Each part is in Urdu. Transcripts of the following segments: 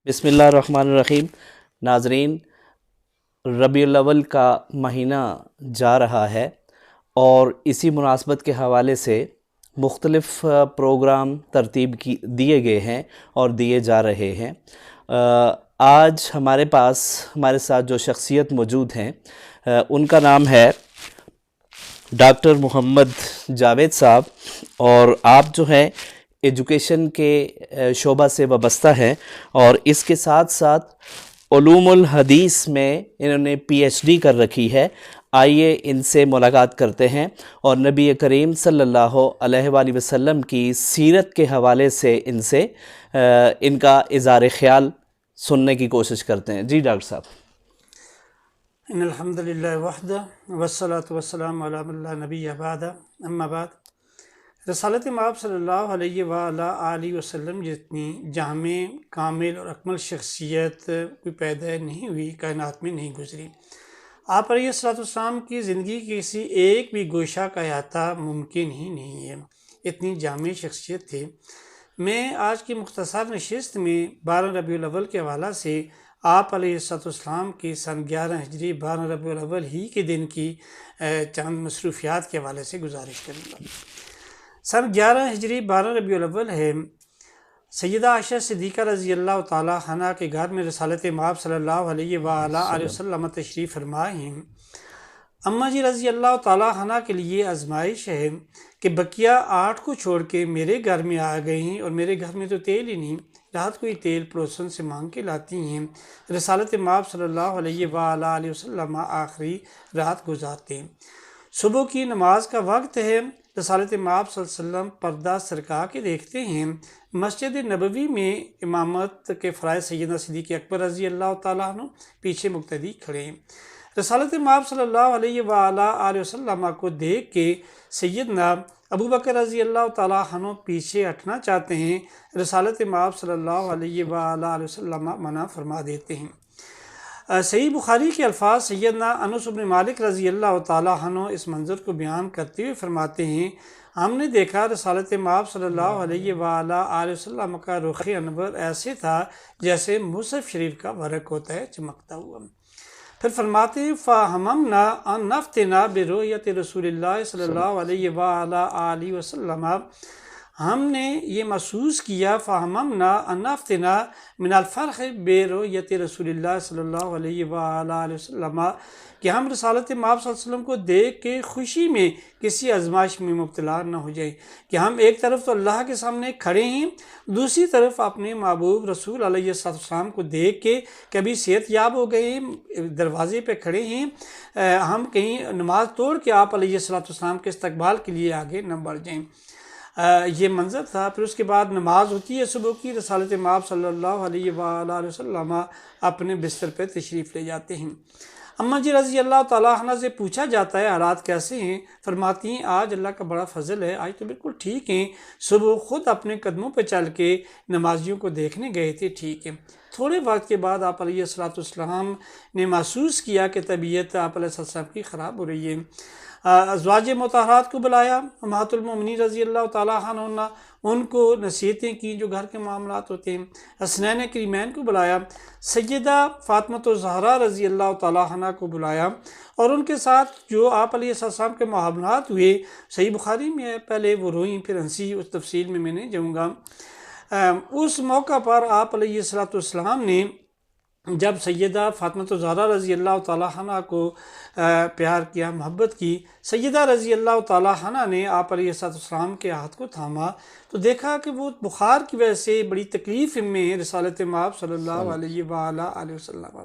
بسم اللہ الرحمن الرحیم۔ ناظرین، ربیع الاول کا مہینہ جا رہا ہے اور اسی مناسبت کے حوالے سے مختلف پروگرام ترتیب دیے گئے ہیں اور دیے جا رہے ہیں۔ آج ہمارے ساتھ جو شخصیت موجود ہیں ان کا نام ہے ڈاکٹر محمد جاوید صاحب، اور آپ جو ہیں ایجوکیشن کے شعبہ سے وابستہ ہیں اور اس کے ساتھ ساتھ علوم الحدیث میں انہوں نے پی ایچ ڈی کر رکھی ہے۔ آئیے ان سے ملاقات کرتے ہیں اور نبی کریم صلی اللہ علیہ وآلہ وسلم کی سیرت کے حوالے سے ان کا اظہار خیال سننے کی کوشش کرتے ہیں۔ جی ڈاکٹر صاحب۔ ان الحمد للہ وحدہ والصلاة والسلام علی من لا نبی بعد، اما بعد۔ رسالت مآب صلی اللہ علیہ وآلہ وسلم جتنی جامع، کامل اور اکمل شخصیت کوئی پیدا نہیں ہوئی، کائنات میں نہیں گزری۔ آپ علیہ السلام کی زندگی کی کسی ایک بھی گوشہ کا احاطہ ممکن ہی نہیں ہے، اتنی جامع شخصیت تھے۔ میں آج کی مختصر نشست میں 12 ربیع الاول کے حوالہ سے آپ علیہ السلام کی سن 11 ہجری 12 ربیع الاول ہی کے دن کی چند مصروفیات کے حوالے سے گزارش کروں گا۔ سن 11 ہجری 12 ربیع الاول ہے۔ سیدہ عائشہ صدیقہ رضی اللہ تعالیٰ عنہ کے گھر میں رسالت مآب صلی اللہ علیہ وآلہ وسلم تشریف فرما ہیں۔ اماں جی رضی اللہ تعالیٰ عنہ کے لیے آزمائش ہے کہ بقیہ 8 کو چھوڑ کے میرے گھر میں آ گئی ہیں، اور میرے گھر میں تو تیل ہی نہیں، رات کو ہی تیل پڑوسن سے مانگ کے لاتی ہیں۔ رسالت مآب صلی اللہ علیہ وآلہ وسلم آخری رات گزارتے ہیں۔ صبح کی نماز کا وقت ہے۔ رسالت مآب صلی اللہ علیہ وسلم پردہ سرکا کے دیکھتے ہیں، مسجد نبوی میں امامت کے فرائض سیدنا صدیق اکبر رضی اللہ تعالیٰ عنہ پیچھے مقتدی کھڑے ہیں۔ رسالت مآب صلی اللہ علیہ وآلہ وسلم کو دیکھ کے سیدنا ابو بکر رضی اللہ تعالیٰ عنہ پیچھے ہٹنا چاہتے ہیں، رسالت مآب صلی اللہ علیہ وآلہ وسلم منع فرما دیتے ہیں۔ صحیح بخاری کے الفاظ سیدنا انس بن مالک رضی اللہ تعالیٰ عنہ اس منظر کو بیان کرتے ہوئے فرماتے ہیں، ہم نے دیکھا رسالت مآب صلی اللہ علیہ وآلہ وسلم کا رخ انور ایسے تھا جیسے مصحف شریف کا ورق ہوتا ہے، چمکتا ہوا۔ پھر فرماتے ہیں فَهَمَمْنَا أَن نَفْتِنَا بِرُؤْيَةِ رسول اللہ صلی اللہ علیہ وآلہ وسلم، ہم نے یہ محسوس کیا فَهَمَمْنَا أَن نَفْتِنَا من الفرح بِرُؤْيَةِ رسول اللہ صلی اللہ علیہ وآلہ وسلم، کہ ہم رسالت مآب صلی اللہ علیہ وسلم کو دیکھ کے خوشی میں کسی آزمائش میں مبتلا نہ ہو جائیں، کہ ہم ایک طرف تو اللہ کے سامنے کھڑے ہیں، دوسری طرف اپنے محبوب رسول علیہ السلام کو دیکھ کے کبھی صحت یاب ہو گئے ہیں، دروازے پہ کھڑے ہیں، ہم کہیں نماز توڑ کے آپ علیہ السلام کے استقبال کے لیے آگے نہ بڑھ جائیں۔ یہ منظر تھا۔ پھر اس کے بعد نماز ہوتی ہے صبح کی، رسالت مآب صلی اللہ علیہ وآلہ وسلم اپنے بستر پہ تشریف لے جاتے ہیں۔ اماں جی رضی اللہ تعالیٰ عنہ سے پوچھا جاتا ہے حالات کیسے ہیں؟ فرماتی ہیں آج اللہ کا بڑا فضل ہے، آج تو بالکل ٹھیک ہیں، صبح خود اپنے قدموں پہ چل کے نمازیوں کو دیکھنے گئے تھے، ٹھیک ہے۔ تھوڑے وقت کے بعد آپ علیہ السلام نے محسوس کیا کہ طبیعت آپ علیہ السلام کی خراب ہو رہی ہے۔ ازواج مطہرات کو بلایا، امہات المومنین رضی اللہ تعالیٰ عنہ، ان کو نصیحتیں کی جو گھر کے معاملات ہوتے ہیں۔ حسنین کریمین کو بلایا، سیدہ فاطمہ الزہرا رضی اللہ تعالیٰ عنہ کو بلایا، اور ان کے ساتھ جو آپ علیہ السلام کے معاملات ہوئے صحیح بخاری میں ہے، پہلے وہ روئیں پھر ہنسی، اس تفصیل میں نہیں جاؤں گا۔ اس موقع پر آپ علیہ السلام نے جب سیدہ فاطمہ الزہرا رضی اللہ تعالیٰ عنہ کو پیار کیا، محبت کی، سیدہ رضی اللہ تعالیٰ عنہ نے آپ علیہ السلام کے ہاتھ کو تھاما تو دیکھا کہ وہ بخار کی وجہ سے بڑی تکلیف میں ہیں، رسالت مآب صلی اللہ علیہ وآلہ وسلم۔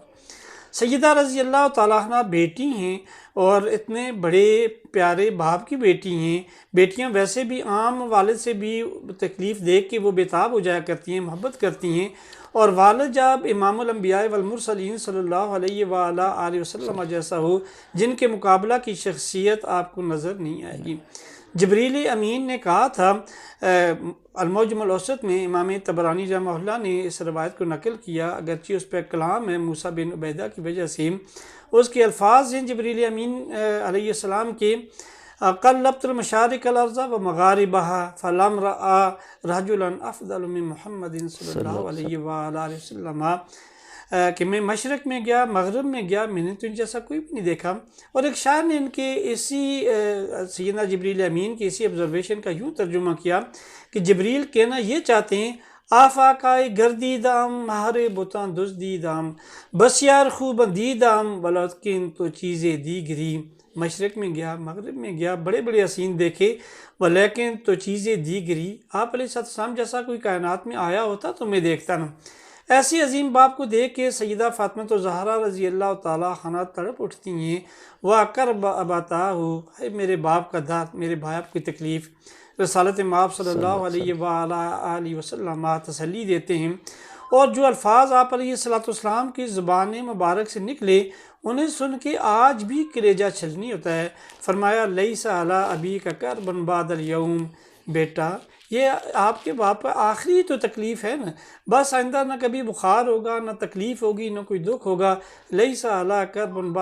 سیدہ رضی اللہ تعالیٰ عنہ بیٹی ہیں اور اتنے بڑے پیارے باپ کی بیٹی ہیں۔ بیٹیاں ویسے بھی عام والد سے بھی تکلیف دیکھ کے وہ بےتاب ہو جایا کرتی ہیں، محبت کرتی ہیں، اور والد جب امام الانبیاء والمرسلین صلی اللہ علیہ وآلہ وسلم جیسا ہو جن کے مقابلہ کی شخصیت آپ کو نظر نہیں آئے گی۔ جبریل امین نے کہا تھا، المعجم الاوسط میں امام طبرانی رحمہ اللہ نے اس روایت کو نقل کیا، اگرچہ اس پہ کلام ہے موسیٰ بن عبیدہ کی وجہ سے، اس کے الفاظ ہیں جبریل امین علیہ السلام کے، قلبت المشارق الارض و مغاربها فلم رأى رجلا افضل من محمد صلی اللہ علیہ وآلہ وسلم، کہ میں مشرق میں گیا، مغرب میں گیا، میں نے تو ان جیسا کوئی بھی نہیں دیکھا۔ اور ایک شاعر نے ان کے اسی سیدنا جبریل امین کی اسی آبزرویشن کا یوں ترجمہ کیا کہ جبریل کہنا یہ چاہتے ہیں، آفاقائے گردیدام مہارے بتاں دزدیدام، بسیار خوب دیدام ولیکن تو چیزیں دیگری۔ مشرق میں گیا، مغرب میں گیا، بڑے بڑے حسین دیکھے، ولیکن تو چیزیں دیگری۔ آپ علیہ السلام جیسا کوئی کائنات میں آیا ہوتا تو میں دیکھتا نا۔ ایسی عظیم باپ کو دیکھ کے سیدہ فاطمہ زہرا رضی اللہ تعالیٰ عنہا تڑپ اٹھتی ہیں، وَأَكَرْبَ أَبَتَاهُ، اے میرے باپ کا درد، میرے باپ کی تکلیف۔ رسالت مآب صلی اللہ علیہ وآلہ وسلم تسلی دیتے ہیں، اور جو الفاظ آپ علیہ السلام کی زبان مبارک سے نکلے انہیں سن کے آج بھی کلیجہ چھلنی ہوتا ہے۔ فرمایا لیس علی ابیک کرب بعد الیوم، بیٹا یہ آپ کے باپ پر آخری تو تکلیف ہے نا، بس آئندہ نہ کبھی بخار ہوگا، نہ تکلیف ہوگی، نہ کوئی دکھ ہوگا۔ لیس علی کرب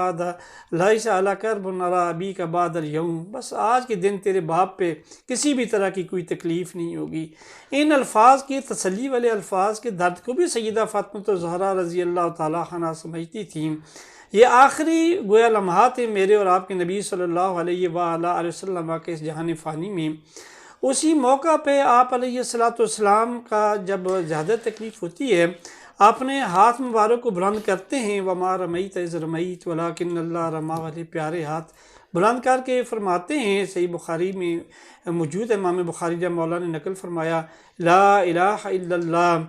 علی ابیک بعد الیوم، بس آج کے دن تیرے باپ پہ کسی بھی طرح کی کوئی تکلیف نہیں ہوگی۔ ان الفاظ کی تسلی والے الفاظ کے درد کو بھی سیدہ فاطمہ زہرا رضی اللہ تعالیٰ عنہا سمجھتی تھیں۔ یہ آخری گویا لمحات ہیں میرے اور آپ کے نبی صلی اللہ علیہ وآلہ وسلم کے اس جہان فانی میں۔ اسی موقع پہ آپ علیہ السلام کا جب زیادہ تکلیف ہوتی ہے، اپنے ہاتھ مبارک کو بلند کرتے ہیں، وَمَا رَمَيْتَ إِذْ رَمَيْتَ وَلَكِنَّ اللَّهَ رَمَىٰ، والے پیارے ہاتھ بلند کر کے فرماتے ہیں، صحیح بخاری میں موجود ہے، امام بخاری جب مولا نے نقل فرمایا، لا الہ الا اللہ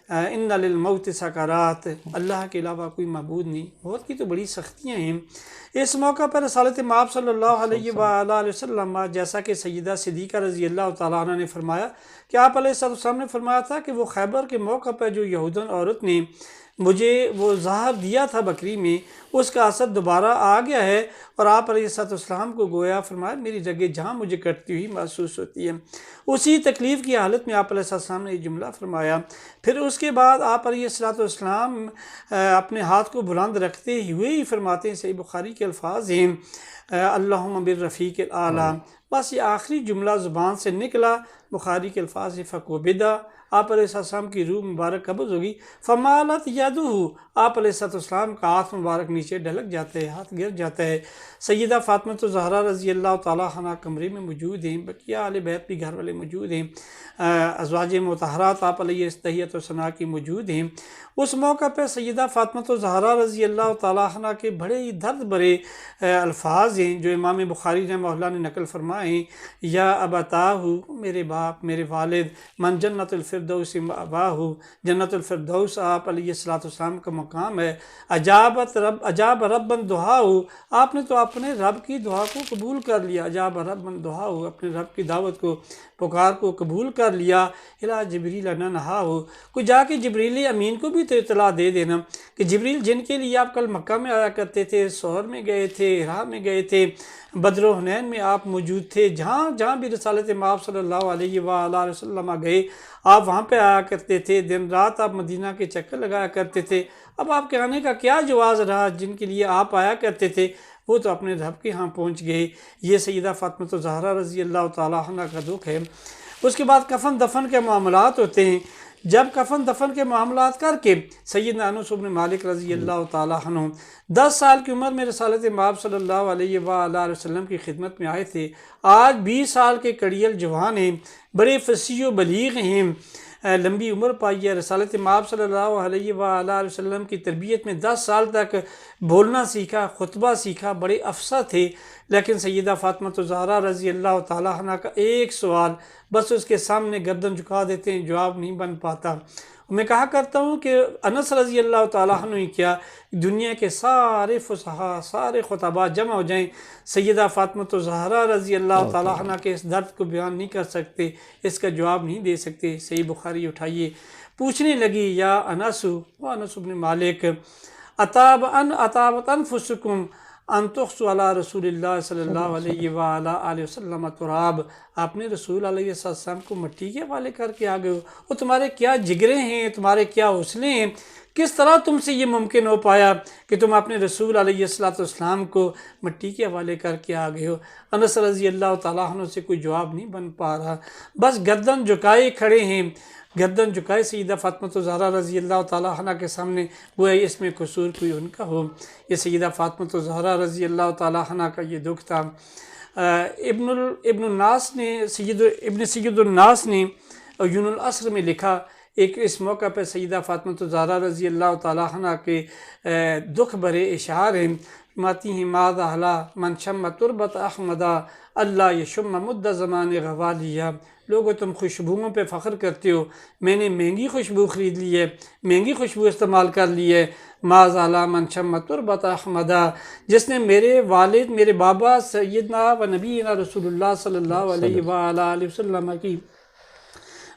ان للموت سکرات، اللہ کے علاوہ کوئی معبود نہیں، موت کی تو بڑی سختیاں ہیں۔ اس موقع پر رسالت مآب صلی اللہ علیہ وآلہ وسلم، جیسا کہ سیدہ صدیقہ رضی اللہ تعالیٰ عنہ نے فرمایا کہ آپ علیہ السلام نے فرمایا تھا کہ وہ خیبر کے موقع پر جو یہودن عورت نے مجھے وہ زہر دیا تھا بکری میں، اس کا اثر دوبارہ آ گیا ہے، اور آپ علیہ السلام کو گویا فرمایا میری رگِ جہاں مجھے کٹتی ہوئی محسوس ہوتی ہے۔ اسی تکلیف کی حالت میں آپ علیہ السلام نے یہ جملہ فرمایا۔ پھر اس کے بعد آپ علیہ السلام اپنے ہاتھ کو بلند رکھتے ہوئے ہی فرماتے ہیں، صحیح بخاری کے الفاظ ہیں، اللہم بالرفیق الاعلیٰ، بس یہ آخری جملہ زبان سے نکلا، بخاری کے الفاظ فَقُبِضَ، آپ علیہ السلام کی روح مبارک قبض ہوگی، فَمَالَتْ يَدُهُ، آپ علیہ السلام کا ہاتھ مبارک نیچے ڈھلک جاتا ہے، ہاتھ گر جاتا ہے۔ سیدہ فاطمہ زہرا رضی اللہ تعالیٰ عنہا کمرے میں موجود ہیں، بقیہ اہل بیت بھی گھر والے موجود ہیں، ازواج مطہرات آپ علیہ تحیت و ثنا کی موجود ہیں۔ اس موقع پہ سیدہ فاطمہ زہرا رضی اللہ تعالیٰ عنہ کے بڑے ہی درد بھرے الفاظ ہیں جو امام بخاری رحمہ اللہ نے نقل فرمائے ہیں، یا ابتاہ، میرے باپ، میرے والد، من جنت الفردوس مأواہ، جنت الفردوس آپ علیہ السلام کا مقام ہے، اجاب ربًا دعاہ، آپ نے تو اپنے رب کی دعا کو قبول کر لیا، اجاب ربًا دعاہ، اپنے رب کی دعوت کو، پکار کو قبول کر لیا، الا جبریل نہا ہو، کوئی جا کے جبریل امین کو بھی تو اطلاع دے دینا کہ جبریل جن کے لیے آپ کل مکہ میں آیا کرتے تھے، سحر میں گئے تھے، ہرا میں گئے تھے، بدر و حنین میں آپ موجود تھے، جہاں جہاں بھی رسالت مآب صلی اللہ علیہ وآلہ وسلم گئے آپ وہاں پہ آیا کرتے تھے، دن رات آپ مدینہ کے چکر لگایا کرتے تھے۔ اب آپ کے آنے کا کیا جواز رہا، جن کے لیے آپ آیا کرتے تھے وہ تو اپنے رب کے ہاں پہنچ گئے۔ یہ سیدہ فاطمہ زہرا رضی اللہ تعالیٰ عنہ کا دکھ ہے۔ اس کے بعد کفن دفن کے معاملات ہوتے ہیں۔ جب کفن دفن کے معاملات کر کے سیدنا انس بن مالک رضی اللہ تعالیٰ عنہ 10 سال کی عمر میں رسالت مآب صلی اللہ علیہ وآلہ وسلم کی خدمت میں آئے تھے، آج 20 سال کے کڑیل جوان ہیں، بڑے فصیح و بلیغ ہیں، لمبی عمر پائی ہے۔ رسالت مآب صلی اللہ علیہ وآلہ وسلم کی تربیت میں 10 سال تک بولنا سیکھا، خطبہ سیکھا، بڑے افصح تھے، لیکن سیدہ فاطمہ زہرا رضی اللہ تعالیٰ عنہ کا ایک سوال بس اس کے سامنے گردن جھکا دیتے ہیں، جواب نہیں بن پاتا۔ میں کہا کرتا ہوں کہ انس رضی اللہ تعالیٰ عنہ ہی کیا، دنیا کے سارے فصحاء، سارے خطباء جمع ہو جائیں، سیدہ فاطمہ زہرا رضی اللہ تعالیٰ عنہ کے اس درد کو بیان نہیں کر سکتے، اس کا جواب نہیں دے سکتے۔ صحیح بخاری اٹھائیے، پوچھنے لگی، یا انس و انس بن مالک، اطابت انفسکم ان تحصوا علی رسول اللہ صلی اللہ علیہ وآلہ وسلم تراب، آپ نے رسول علیہ السلام کو مٹی کے حوالے کر کے آ گئے ہو، وہ تمہارے کیا جگرے ہیں، تمہارے کیا حوصلے ہیں کس طرح تم سے یہ ممکن ہو پایا کہ تم اپنے رسول علیہ السلام کو مٹی کے حوالے کر کے آ گئے ہو؟ انس رضی اللہ تعالیٰ عنہ سے کوئی جواب نہیں بن پا رہا، بس گردن جھکائے کھڑے ہیں، گردن جھکائے سیدہ فاطمہ زہرا رضی اللہ تعالیٰ عنہ کے سامنے، گویا اس میں قصور کوئی ان کا ہو۔ یہ سیدہ فاطمہ زہرا رضی اللہ تعالیٰ عنہ کا یہ دکھ تھا۔ ابن الناس نے سید الناس نے یون العصر میں لکھا، ایک اس موقع پہ سیدہ فاطمہ زہرا رضی اللہ تعالیٰ عنہ کے دکھ بھرے اشعار ہیں، ماتی ہیں ماذا احلا من شم تربت احمدہ اللہ یشم مد زمان غوالیہ۔ لوگوں تم خوشبوؤں پہ فخر کرتے ہو، میں نے مہنگی خوشبو خرید لی ہے، مہنگی خوشبو استعمال کر لی ہے۔ ماذا احلا من شم تربت احمدہ، جس نے میرے والد، میرے بابا سیدنا و نبینا رسول اللہ صلی اللہ علیہ وآلہ وسلم کی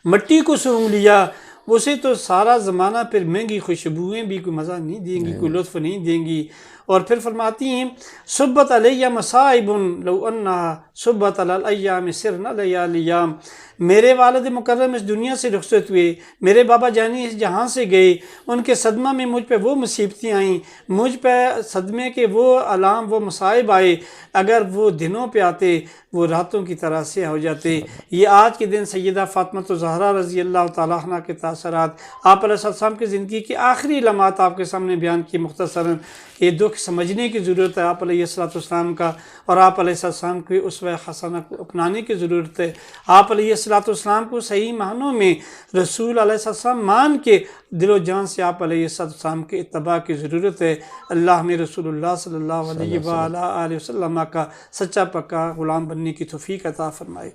مٹی کو سونگھ لیا، اسے تو سارا زمانہ پھر مہنگی خوشبوئیں بھی کوئی مزہ نہیں دیں گی، کوئی لطف نہیں دیں گی۔ اور پھر فرماتی ہیں صبت علیہ مصائب لو انہا صبت علی الایام سرنا لیالیام۔ میرے والد مکرم اس دنیا سے رخصت ہوئے، میرے بابا جانی اس جہاں سے گئے، ان کے صدمہ میں مجھ پہ وہ مصیبتیں آئیں، مجھ پہ صدمے کے وہ علام، وہ مصائب آئے، اگر وہ دنوں پہ آتے وہ راتوں کی طرح سے ہو جاتے۔ یہ آج کے دن سیدہ فاطمہ زہرا رضی اللہ تعالیٰ عنہ کے تاثرات، آپ علیہ السلام کی زندگی کے آخری لمحات آپ کے سامنے بیان کی مختصراً۔ یہ دکھ سمجھنے کی ضرورت ہے آپ علیہ السلام کا، اور آپ علیہ السلام کی اسوہ حسنہ کو اپنانے کی ضرورت ہے۔ آپ علیہ السلام کو صحیح معنوں میں رسول علیہ السلام مان کے دل و جان سے آپ علیہ السلام کے اتباع کی ضرورت ہے۔ اللہ میں رسول اللہ صلی اللہ علیہ وآلہ وسلم کا سچا پکا غلام بننے کی توفیق عطا فرمائے۔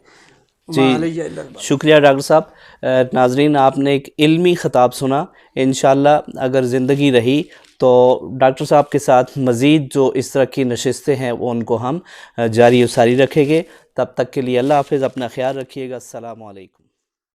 جی شکریہ ڈاکٹر صاحب۔ ناظرین، آپ نے ایک علمی خطاب سنا، انشاءاللہ اگر زندگی رہی تو ڈاکٹر صاحب کے ساتھ مزید جو اس طرح کی نشستیں ہیں وہ ان کو ہم جاری و ساری رکھیں گے۔ تب تک کے لیے اللہ حافظ، اپنا خیال رکھیے گا۔ السلام علیکم۔